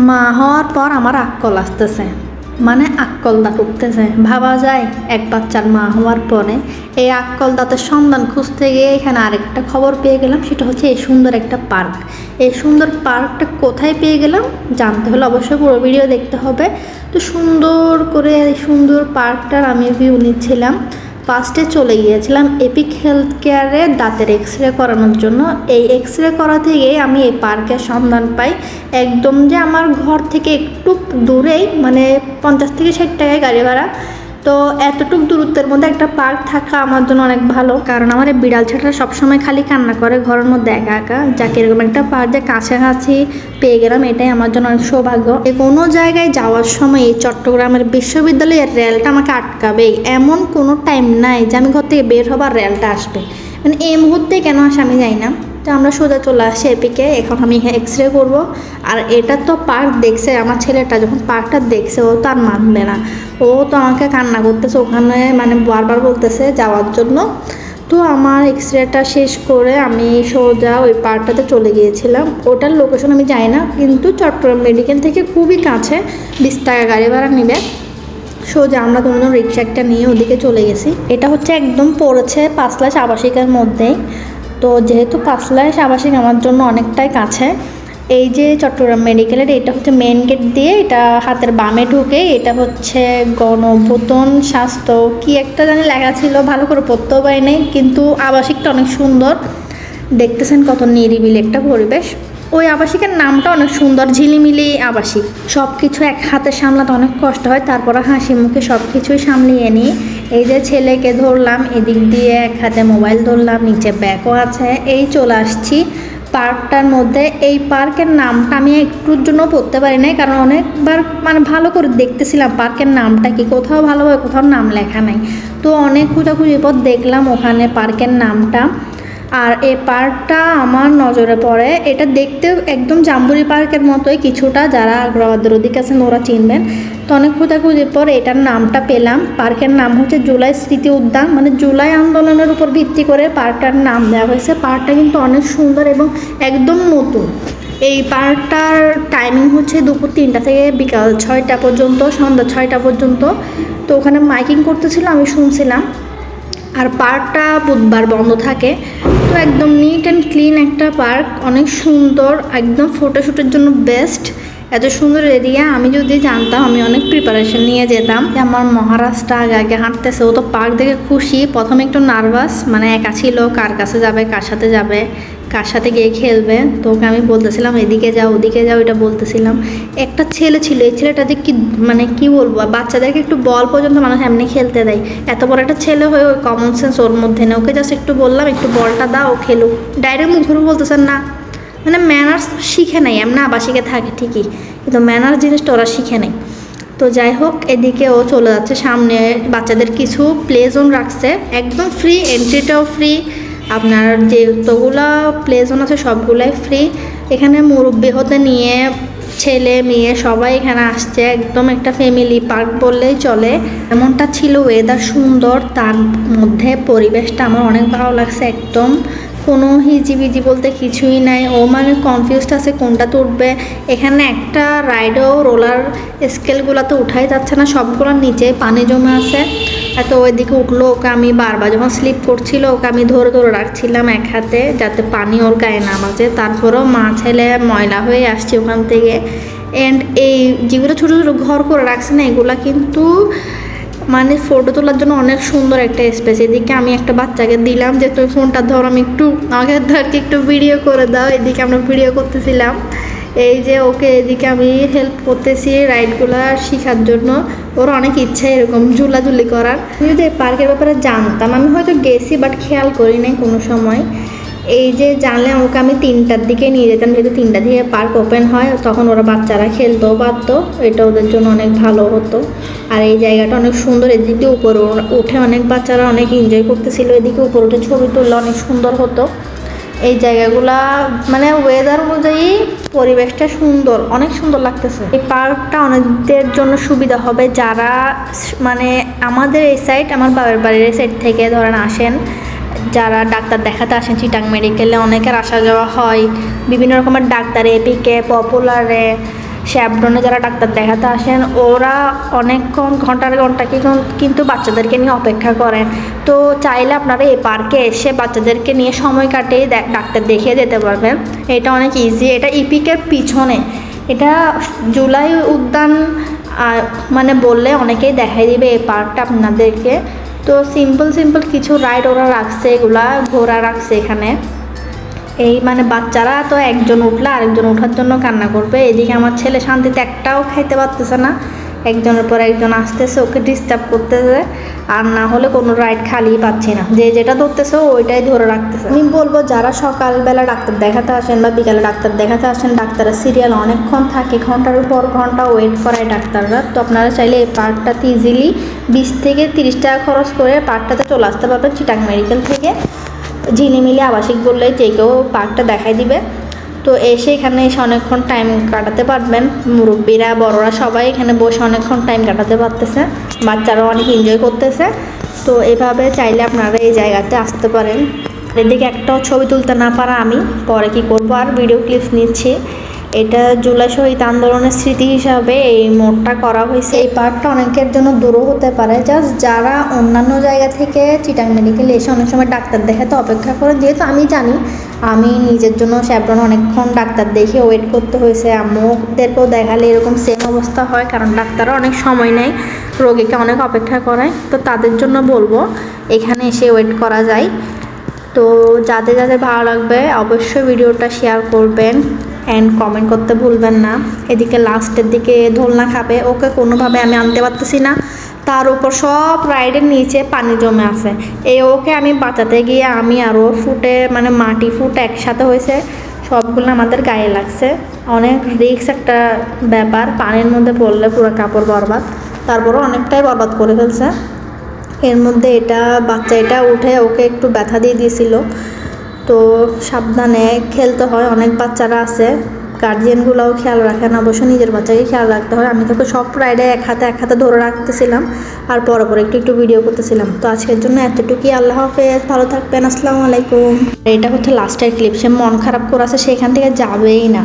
মা হওয়ার পর আমার আক্কল আসতেছে, মানে আক্কলদা করতেছে। ভাবা যায় এক বাচ্চার মা হওয়ার পরে এই আক্কলদাতের সন্ধান খুঁজতে গিয়ে এখানে আরেকটা খবর পেয়ে গেলাম। সেটা হচ্ছে এই সুন্দর একটা পার্ক। এই সুন্দর পার্কটা কোথায় পেয়ে গেলাম জানতে হলে অবশ্যই পুরো ভিডিও দেখতে হবে। তো সুন্দর করে এই সুন্দর পার্কটার আমি ভিউ নিচ্ছিলাম। ফার্স্টে চলে গিয়েছিলাম এপিক হেলথ কেয়ারে দাঁতের এক্স রে করানোর জন্য। এই এক্স রে করাতে গিয়ে আমি এই পার্কের সন্ধান পাই। একদম যে আমার ঘর থেকে একটু দূরেই, মানে 50 থেকে 60 টাকায় গাড়ি ভাড়া। তো এতটুকু দূরত্বের মধ্যে একটা পার্ক থাকা আমার জন্য অনেক ভালো, কারণ আমার এই বিড়াল ছাটা সবসময় খালি কান্না করে ঘরের মধ্যে একা একা। যাকে এরকম একটা পার্কের কাছাকাছি পেয়ে গেলাম, এটাই আমার জন্য অনেক সৌভাগ্য। কোনো জায়গায় যাওয়ার সময় এই চট্টগ্রামের বিশ্ববিদ্যালয়ের রেলটা আমাকে আটকাবে, এমন কোনো টাইম নাই যে আমি ঘর থেকে বের হবার রেলটা আসবে। মানে এই মুহূর্তে কেন আসে আমি জানি না। তো আমরা সোজা চলে আসি এপিকে। এখন আমি এক্স রে করবো। আর এটা তো পার্ক দেখছে আমার ছেলেটা, যখন পার্কটা দেখছে ও তো আর মানবে না। ও তো আমাকে কান্না করতেছে ওখানে, মানে বারবার বলতেছে যাওয়ার জন্য। তো আমার এক্স রেটা শেষ করে আমি সোজা ওই পার্কটাতে চলে গিয়েছিলাম। ওটার লোকেশন আমি জানি না, কিন্তু চট্টগ্রাম মেডিকেল থেকে খুবই কাছে, 20 টাকা গাড়ি ভাড়া নেবে। সোজা আমরা দুজন রিক্সা একটা নিয়ে ওদিকে চলে গেছি। এটা হচ্ছে একদম পড়েছে পাঁচলাশ আবাসিকের মধ্যেই। তো যেহেতু পাঁচলাশ আবাসিক আমার জন্য অনেকটাই কাছে, এই যে চট্টগ্রাম মেডিকেলের এটা হচ্ছে মেন গেট দিয়ে, এটা হাতের বামে ঢুকে। এটা হচ্ছে গণভূতন স্বাস্থ্য কি একটা জানি লেখা ছিল, ভালো করে পড়তেও পারি নাই, কিন্তু আবাসিকটা অনেক সুন্দর। দেখতেছেন কত নিরিবিলি একটা পরিবেশ। ওই আবাসিকের নামটা অনেক সুন্দর, ঝিলিমিলি আবাসিক। সব কিছু এক হাতে সামলাতে অনেক কষ্ট হয়, তারপরে হাসি মুখে সব কিছুই সামলিয়ে নিই। এই যে ছেলেকে ধরলাম, এদিক দিয়ে এক হাতে মোবাইল ধরলাম, নিচে ব্যাগও আছে, এই চলে আসছি পার্কটার মধ্যে। এই পার্কের নামটা আমি একটুর জন্য পড়তে পারি নাই, কারণ অনেকবার মানে ভালো করে দেখতেছিলাম পার্কের নামটা কি, কোথাও ভালোভাবে কোথাও নাম লেখা নাই। তো অনেক খোঁজাখুঁজির পর দেখলাম ওখানে পার্কের নামটা। আর এই পার্কটা আমার নজরে পড়ে, এটা দেখতেও একদম জাম্বুরি পার্কের মতোই কিছুটা, যারা আগ্রাবাদের ওদিকে আছেন ওরা চিনবেন। তো অনেক খোঁজাখুঁজির পর এটার নামটা পেলাম। পার্কের নাম হচ্ছে জুলাই স্মৃতি উদ্যান, মানে জুলাই আন্দোলনের উপর ভিত্তি করে পার্কটার নাম দেওয়া হয়েছে। পার্কটা কিন্তু অনেক সুন্দর এবং একদম নতুন। এই পার্কটার টাইমিং হচ্ছে দুপুর 3টা থেকে বিকাল 6টা পর্যন্ত, সন্ধ্যা 6টা পর্যন্ত। তো ওখানে মাইকিং করতেছিল, আমি শুনছিলাম। আর পার্কটা বুধবার বন্ধ থাকে। তো একদম নিট অ্যান্ড ক্লিন একটা পার্ক, অনেক সুন্দর, একদম ফটোশ্যুটের জন্য বেস্ট। এত সুন্দর এরিয়া, আমি যদি জানতাম আমি অনেক প্রিপারেশন নিয়ে যেতাম। আমার মহারাজটা আগে আগে হাঁটতেছে, ও তো পার্ক দেখে খুশি। প্রথমে একটু নার্ভাস, মানে একা ছিল, কার কাছে যাবে, কার সাথে যাবে, কার সাথে গিয়ে খেলবে। তো ওকে আমি বলতেছিলাম এদিকে যাও ওদিকে যাও, এটা বলতেছিলাম। একটা ছেলে ছিল, এই ছেলেটা যে কি, মানে কি বলবো, বাচ্চাদেরকে একটু বল পর্যন্ত মানুষ এমনি খেলতে দেয়। এত বড় একটা ছেলে হয়ে ওই কমন সেন্স ওর মধ্যে নেই। ওকে জাস্ট একটু বললাম একটু বলটা দাও, ও খেলুক। ডাইরেক্ট মুখ ধরে বলতেছেন না, মানে ম্যানার্স শিখে নাই। এমনি আবাসিকে থাকে ঠিকই, কিন্তু ম্যানার্স জিনিসটা ওরা শিখে নেই। তো যাই হোক, এদিকে ও চলে যাচ্ছে সামনে। বাচ্চাদের কিছু প্লে জোন রাখছে, একদম ফ্রি, এন্ট্রিটাও ফ্রি। আপনার যেতগুলো প্লে জোন আছে সবগুলাই ফ্রি। এখানে মুরব্বি হতে নিয়ে ছেলে মেয়ে সবাই এখানে আসছে, একদম একটা ফ্যামিলি পার্ক বললেই চলে। এমনটা ছিল, ওয়েদার সুন্দর, তার মধ্যে পরিবেশটা আমার অনেক ভালো লাগছে। একদম কোনো হিজিবিজি বলতে কিছুই নাই। ও মানে কনফিউজড আছে কোনটাতে উঠবে। এখানে একটা রাইডও রোলার স্কেলগুলোতে উঠাই যাচ্ছে না, সবগুলোর নিচে পানি জমে আছে। এত ওইদিকে উঠলো, ওকে আমি বারবার যখন স্লিপ করছিল ওকে আমি ধরে ধরে রাখছিলাম এক হাতে, যাতে পানি ওর গায়ে না বাজে। তারপরেও মা ছেলে ময়লা হয়ে আসছে ওখান থেকে। অ্যান্ড এই যেগুলো ছোটো ছোটো ঘর করে রাখছে না, এগুলা কিন্তু মানে ফটো তোলার জন্য অনেক সুন্দর একটা স্পেস। এদিকে আমি একটা বাচ্চাকে দিলাম যে তুই ফোনটা ধর, আমি একটু আমাকে ধরকে একটু ভিডিও করে দাও। এদিকে আমরা ভিডিও করতেছিলাম। এই যে ওকে এদিকে আমি হেল্প করতেছি রাইডগুলো শেখার জন্য। ওর অনেক ইচ্ছা এরকম ঝুলাঝুলি করার। আমি যদি এই পার্কের ব্যাপারে জানতাম, আমি হয়তো গেছি বাট খেয়াল করি নাই কোনো সময়। এই যে জানলে ওকে আমি 3টার দিকে নিয়ে যেতাম, যেহেতু 3টা থেকে পার্ক ওপেন হয়, তখন ওরা বাচ্চারা খেলতেও পারতো, এটা ওদের জন্য অনেক ভালো হতো। আর এই জায়গাটা অনেক সুন্দর, এদিকে উপরে উঠে অনেক বাচ্চারা অনেক এনজয় করতেছিল। এদিকে উপরে উঠে ছবি তুললে অনেক সুন্দর হতো। এই জায়গাগুলা মানে ওয়েদার অনুযায়ী পরিবেশটা সুন্দর, অনেক সুন্দর লাগতেছে। এই পার্কটা অনেকদের জন্য সুবিধা হবে, যারা মানে আমাদের এই সাইড, আমার বাবার বাড়ির এই সাইড থেকে ধরেন আসেন, যারা ডাক্তার দেখাতে আসেন চিটাং মেডিকেলে, অনেকের আসা যাওয়া হয় বিভিন্ন রকমের ডাক্তার, এপিকে, পপুলারে, শ্যাবরনে যারা ডাক্তার দেখাতে আসেন ওরা অনেকক্ষণ ঘন্টার ঘন্টা কিন্তু বাচ্চাদেরকে নিয়ে অপেক্ষা করেন। তো চাইলে আপনারা এই পার্কে এসে বাচ্চাদেরকে নিয়ে সময় কাটিয়ে ডাক্তার দেখিয়ে যেতে পারবেন। এটা অনেক ইজি। এটা ইপিকের পিছনে, এটা জুলাই উদ্যান মানে বললে অনেকেই দেখাই দিবে এই পার্কটা আপনাদেরকে। তো সিম্পল কিছু রাইড ওরা রাখছে, এগুলা ঘোরা রাখছে এখানে। এই মানে বাচ্চারা তো একজন উঠলে আরেকজন ওঠার জন্য কান্না করবে। এদিকে আমার ছেলে শান্তিতে একটাও খাইতে পারতেছে না, একজনের পর একজন আসতেছে ওকে ডিস্টার্ব করতেছে, আর না হলে কোনো রাইড খালি পাচ্ছি না। যে যেটা ধরতেছে ওইটাই ধরে রাখতেছে। আমি বলবো যারা সকালবেলা ডাক্তার দেখাতে আসেন বা বিকালে ডাক্তার দেখাতে আসেন, ডাক্তারের সিরিয়াল অনেকক্ষণ থাকে, ঘন্টার পর ঘন্টা ওয়েট করায় ডাক্তাররা। তো আপনারা চাইলে এই পার্কটাতে ইজিলি 20 থেকে 30 টাকা খরচ করে পার্কটাতে চলে আসতে পারবেন চিটাং মেডিকেল থেকে। ঝিলিমিলি আবাসিক বললে যে কেউ পার্কটা দেখাই দিবে। তো এসে এখানে এসে অনেকক্ষণ টাইম কাটাতে পারবেন। মুরব্বীরা বড়রা সবাই এখানে বসে অনেকক্ষণ টাইম কাটাতে পারতেছে, বাচ্চারাও অনেক এনজয় করতেছে। তো এভাবে চাইলে আপনারা এই জায়গাতে আসতে পারেন। এদিকে একটাও ছবি তুলতে না পারা আমি পরে কি করব, আর ভিডিও ক্লিপস নিচ্ছি। এটা জুলাই শহীদ আন্দোলনের স্মৃতি হিসাবে এই মোড়টা করা হয়েছে। এই পার্কটা অনেকের জন্য দূরও হতে পারে, জাস্ট যারা অন্যান্য জায়গা থেকে চিটাং মেডিকেলে এসে অনেক সময় ডাক্তার দেখাতে অপেক্ষা করেন। যেহেতু আমি জানি, আমি নিজের জন্য শ্যাবরনে অনেকক্ষণ ডাক্তার দেখে ওয়েট করতে হয়েছে, আম্মুদেরকেও দেখালে এরকম সেম অবস্থা হয়, কারণ ডাক্তাররা অনেক সময় নেয়, রোগীকে অনেক অপেক্ষা করায়। তো তাদের জন্য বলবো এখানে এসে ওয়েট করা যায়। তো যাদের যাদের ভালো লাগবে অবশ্যই ভিডিওটা শেয়ার করবেন অ্যান্ড কমেন্ট করতে ভুলবেন না। এদিকে লাস্টের দিকে দোলনা খাবে, ওকে কোনোভাবে আমি আনতে পারতেছি না, তার উপর সব রাইডের নিচে পানি জমে আছে। ওকে আমি বাঁচাতে গিয়ে আমি আরও ফুটে মানে মাটি ফুট একসাথে হয়েছে, সবগুলো আমাদের গায়ে লাগছে। অনেক রিস্ক একটা ব্যাপার, পানির মধ্যে পড়লে পুরো কাপড় বরবাদ, তারপরও অনেকটাই বরবাদ করে ফেলছে। এর মধ্যে বাচ্চা উঠে ওকে একটু ব্যথা দিয়ে দিয়েছিল। তো সাবধানে খেলতে হয়, অনেক বাচ্চারা আছে, গার্জিয়ানগুলোও খেয়াল রাখে না, অবশ্য নিজের বাচ্চাকে খেয়াল রাখতে হয়। আমি তোকে সব রাইডে এক হাতে ধরে রাখতেছিলাম আর পরে একটু ভিডিও করতেছিলাম। তো আজকের জন্য এতটুকুই। আল্লাহ হাফেজ, ভালো থাকবেন, আসসালামু আলাইকুম। এটা হচ্ছে লাস্টের ক্লিপ। সে মন খারাপ করে আছে, সেখান থেকে যাবেই না।